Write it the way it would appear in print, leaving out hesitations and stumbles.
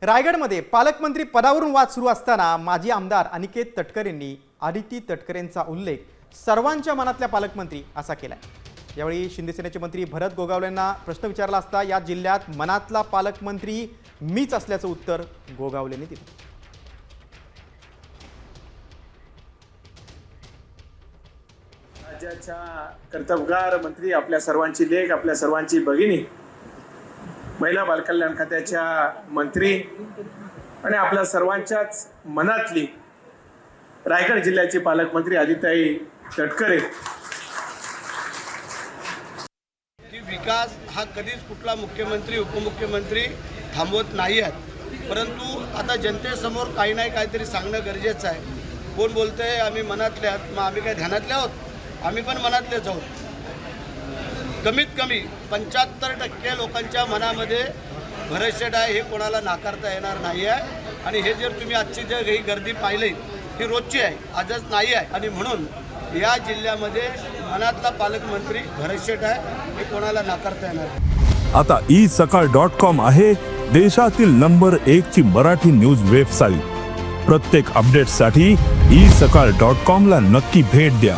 रायगडमध्ये पालकमंत्री पदावरून वाद सुरू असताना माजी आमदार अनिकेत तटकरे यांनी आदिती तटकरेंचा उल्लेख सर्वांच्या मनातल्या पालकमंत्री असा केलाय। यावेळी शिंदेसेनेचे मंत्री भरत गोगावले यांना प्रश्न विचारला असता या जिल्ह्यात मनातला पालकमंत्री मीच असल्याचं उत्तर गोगावलेंनी दिलं। राज्याच्या कर्तबगार मंत्री, आपल्या सर्वांची लेक, आपल्या सर्वांची भगिनी, महिला बालकल्याण खात्याच्या मंत्री आणि आपल्या सर्वांच्याच मनातली रायगड जिल्ह्याचे पालकमंत्री आदिताई तटकरे। विकास हा कधीच कुठला मुख्यमंत्री उपमुख्यमंत्री थांबवत नाही आहेत, परंतु आता जनतेसमोर काही नाही काहीतरी सांगणं गरजेचं आहे। कोण बोलतंय आम्ही मनातले आहोत, मग आम्ही काय ध्यानातले आहोत? आम्ही पण मनातलेच आहोत। कमीत कमी 75% लोकांच्या मनामध्ये भरतशेठ आहे हे कोणाला नाकारता येणार नाही आहे। आणि हे जर तुम्ही आजची जर ही गर्दी पाहिली ही रोजची आहे, आजच नाही आहे। आणि म्हणून या जिल्ह्यामध्ये मनातला पालकमंत्री भरतशेठ आहे हे कोणाला नाकारता येणार नाही। आता isakal.com आहे देशातील नंबर 1 ची मराठी न्यूज वेबसाईट। प्रत्येक अपडेटसाठी isakal.com ला नक्की भेट द्या।